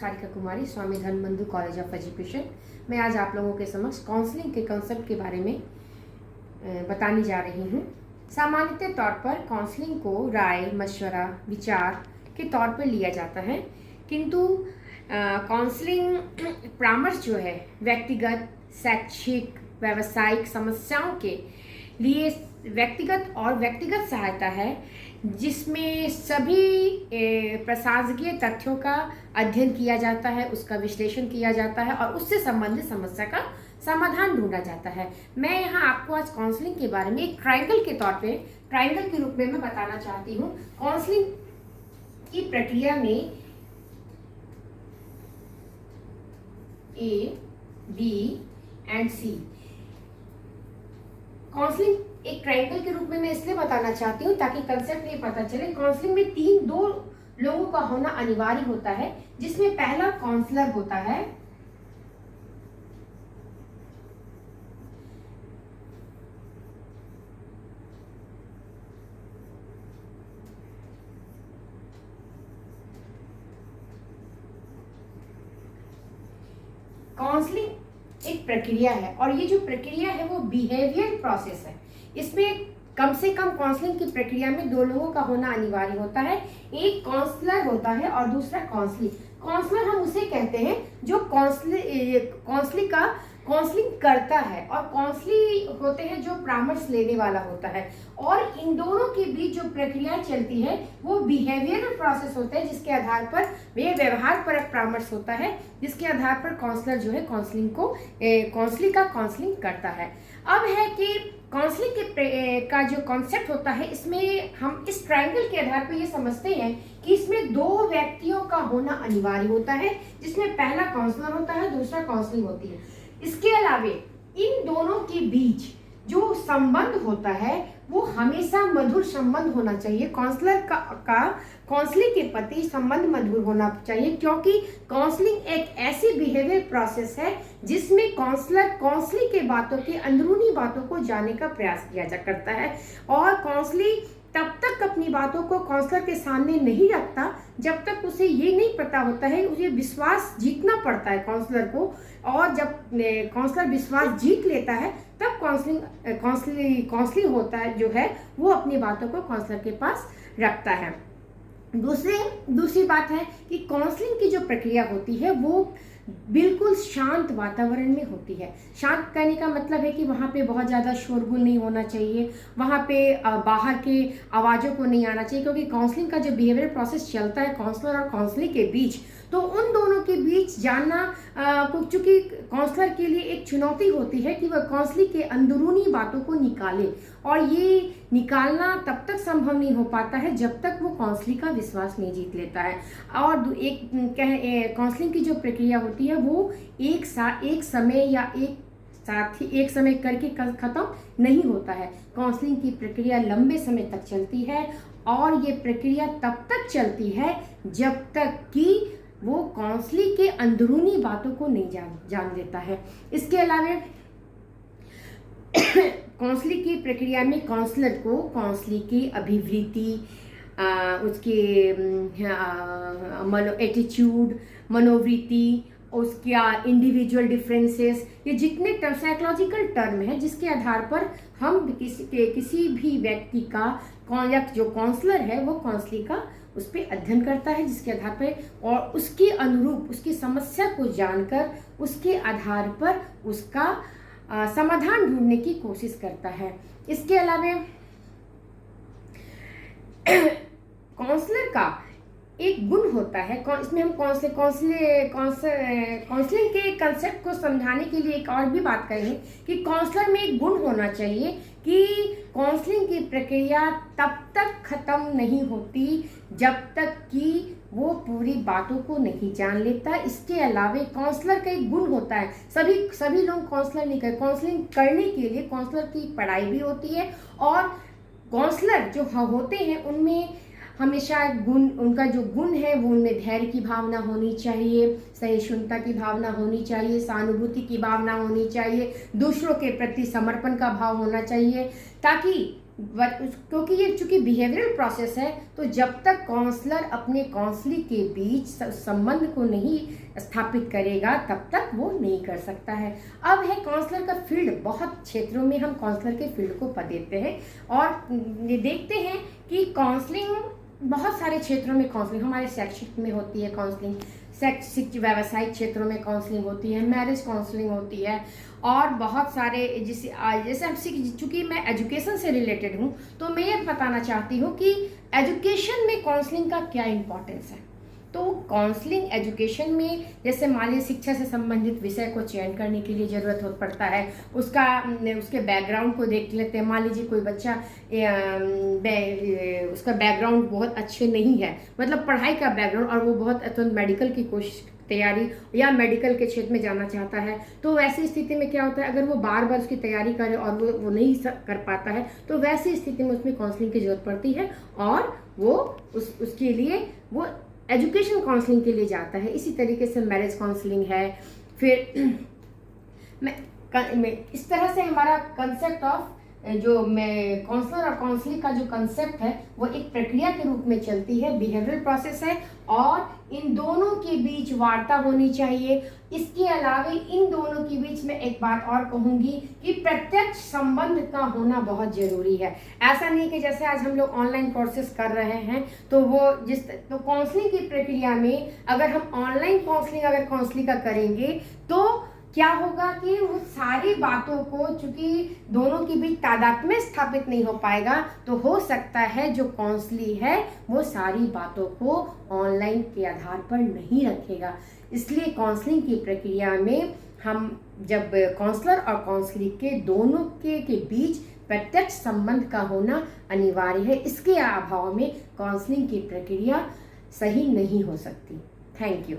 Sarika Kumari, Swami Dharmabandhu college of education. मैं आज आप लोगों के समक्ष काउंसलिंग के कंसेप्ट के बारे में बताने जा रही हूँ। सामान्यतः तौर पर काउंसलिंग को राय, मशवरा, विचार के तौर पर लिया जाता है, किंतु काउंसलिंग परामर्श जो है व्यक्तिगत, शैक्षिक, व्यावसायिक समस्याओं के लिए व्यक्तिगत सहायता है, जिसमें सभी प्रशासकीय तथ्यों का अध्ययन किया जाता है, उसका विश्लेषण किया जाता है और उससे संबंधित समस्या का समाधान ढूंढा जाता है। मैं यहाँ आपको आज काउंसलिंग के बारे में एक ट्रायंगल के रूप में मैं बताना चाहती हूँ। काउंसलिंग की प्रक्रिया में A, B and C counselling एक ट्रायंगल के रूप में मैं इसलिए बताना चाहती हूँ ताकि कंसेप्ट ये पता चले। काउंसलिंग में दो लोगों का होना अनिवार्य होता है, जिसमें पहला काउंसलर होता है काउंसलिंग एक प्रक्रिया है और ये जो प्रक्रिया है वो बिहेवियर प्रोसेस है। इसमें कम से कम काउंसलिंग की प्रक्रिया में दो लोगों का होना अनिवार्य होता है। एक काउंसलर होता है और दूसरा काउंसलिंग। काउंसलर हम उसे कहते हैं जो काउंसलिंग करता है, और काउंसलिंग होते हैं जो परामर्श लेने वाला होता है। और इन दोनों के बीच जो प्रक्रिया चलती है वो बिहेवियरल प्रोसेस होता है, जिसके आधार पर वे व्यवहार परक परामर्श होता है, जिसके आधार पर काउंसलर जो है काउंसलिंग करता है। अब है कि काउंसलिंग का जो कॉन्सेप्ट होता है, इसमें हम इस ट्रायंगल के आधार पर ये समझते हैं कि इसमें दो व्यक्तियों का होना अनिवार्य होता है, जिसमें पहला काउंसलर होता है, दूसरा काउंसलिंग होती है। इसके अलावे इन दोनों के बीच जो संबंध होता है वो हमेशा मधुर संबंध होना चाहिए। काउंसलर का काउंसलिंग के प्रति संबंध मधुर होना चाहिए, क्योंकि काउंसलिंग एक ऐसी बिहेवियर प्रोसेस है जिसमें काउंसलर काउंसलिंग के बातों के अंदरूनी बातों को जानने का प्रयास किया जा करता है। और काउंसलिंग तब तक अपनी बातों को काउंसलर के सामने नहीं रखता जब तक उसे ये नहीं पता होता है, उसे विश्वास जीतना पड़ता है काउंसलर को। और जब काउंसलर विश्वास जीत लेता है तब काउंसलिंग होता है जो है वो अपनी बातों को काउंसलर के पास रखता है। दूसरी बात है कि काउंसलिंग की जो प्रक्रिया होती है वो बिल्कुल शांत वातावरण में होती है। शांत कहने का मतलब है कि वहाँ पे बहुत ज़्यादा शोरगुल नहीं होना चाहिए, वहाँ पे बाहर के आवाज़ों को नहीं आना चाहिए, क्योंकि काउंसलिंग का जो बिहेवियर प्रोसेस चलता है काउंसलर और काउंसलिंग के बीच, तो उन दोनों के बीच जानना चूँकि काउंसलर के लिए एक चुनौती होती है कि वह काउंसलिंग के अंदरूनी बातों को निकाले, और ये निकालना तब तक संभव नहीं हो पाता है जब तक वो काउंसलिंग का विश्वास नहीं जीत लेता है। और काउंसलिंग की जो प्रक्रिया होती है वो एक समय करके खत्म नहीं होता है। काउंसलिंग की प्रक्रिया लंबे समय तक चलती है, और ये प्रक्रिया तब तक चलती है जब तक कि वो काउंसलिंग के अंदरूनी बातों को नहीं जान लेता है। इसके अलावा काउंसलिंग की प्रक्रिया में काउंसलर को काउंसलिंग की अभिवृत्ति, उसके एटीट्यूड, मनोवृत्ति, उसका इंडिविजुअल डिफरेंसेस, ये जितने साइकोलॉजिकल टर्म है जिसके आधार पर हम किसी भी व्यक्ति का या जो काउंसलर है वो काउंसलिंग का उस पर अध्ययन करता है, जिसके आधार पर और उसके अनुरूप उसकी समस्या को जानकर उसके आधार पर उसका समाधान ढूंढने की कोशिश करता है। इसके अलावा काउंसलर का एक गुण होता है, इसमें हम काउंसलिंग के कंसेप्ट को समझाने के लिए एक और भी बात करेंगे कि काउंसलर में एक गुण होना चाहिए कि काउंसलिंग की प्रक्रिया तब तक खत्म नहीं होती जब तक कि वो पूरी बातों को नहीं जान लेता। इसके अलावा काउंसलर का एक गुण होता है, सभी लोग काउंसलर नहीं करते। काउंसलिंग करने के लिए काउंसलर की पढ़ाई भी होती है, और काउंसलर जो होते हैं उनमें हमेशा उनका जो गुण है वो उनमें धैर्य की भावना होनी चाहिए, सहिष्णुता की भावना होनी चाहिए, सहानुभूति की भावना होनी चाहिए, दूसरों के प्रति समर्पण का भाव होना चाहिए, ताकि क्योंकि ये चूंकि बिहेवियरल प्रोसेस है, तो जब तक काउंसलर अपने काउंसली के बीच संबंध को नहीं स्थापित करेगा तब तक वो नहीं कर सकता है। अब है काउंसलर का फील्ड, बहुत क्षेत्रों में हम काउंसलर के फील्ड को देते हैं और देखते हैं कि काउंसलिंग बहुत सारे क्षेत्रों में काउंसलिंग हमारे शैक्षिक में होती है, काउंसलिंग शैक्षिक व्यावसायिक क्षेत्रों में काउंसलिंग होती है, मैरिज काउंसलिंग होती है और बहुत सारे जैसे हम चूँकि मैं एजुकेशन से रिलेटेड हूँ तो मैं ये बताना चाहती हूँ कि एजुकेशन में काउंसलिंग का क्या इम्पोर्टेंस है। तो काउंसलिंग एजुकेशन में जैसे मान लीजिए शिक्षा से संबंधित विषय को चयन करने के लिए ज़रूरत हो पड़ता है, उसके बैकग्राउंड को देख लेते हैं। मान लीजिए कोई बच्चा उसका बैकग्राउंड बहुत अच्छे नहीं है, मतलब पढ़ाई का बैकग्राउंड, और वो बहुत अत्यंत मेडिकल की कोशिश तैयारी या मेडिकल के क्षेत्र में जाना चाहता है, तो वैसी स्थिति में क्या होता है, अगर वो बार बार उसकी तैयारी करे और वो नहीं कर पाता है तो वैसी स्थिति में उसमें काउंसलिंग की जरूरत पड़ती है और वो उसके लिए वो एजुकेशन काउंसलिंग के लिए जाता है। इसी तरीके से मैरिज काउंसलिंग है। फिर मैं इस तरह से हमारा कंसेप्ट ऑफ जो मैं काउंसलर और काउंसलिंग का जो कंसेप्ट है वो एक प्रक्रिया के रूप में चलती है, बिहेवियरल प्रोसेस है और इन दोनों के बीच वार्ता होनी चाहिए। इसके अलावा इन दोनों के बीच में एक बात और कहूँगी कि प्रत्यक्ष संबंध का होना बहुत जरूरी है। ऐसा नहीं कि जैसे आज हम लोग ऑनलाइन कोर्सेज कर रहे हैं तो तो काउंसलिंग की प्रक्रिया में अगर हम ऑनलाइन काउंसलिंग का करेंगे तो क्या होगा कि वो सारी बातों को, चूंकि दोनों के बीच तादात्म्य स्थापित नहीं हो पाएगा, तो हो सकता है जो काउंसली है वो सारी बातों को ऑनलाइन के आधार पर नहीं रखेगा। इसलिए काउंसलिंग की प्रक्रिया में हम जब काउंसलर और काउंसली के दोनों के बीच प्रत्यक्ष संबंध का होना अनिवार्य है। इसके अभाव में काउंसलिंग की प्रक्रिया सही नहीं हो सकती। Thank you.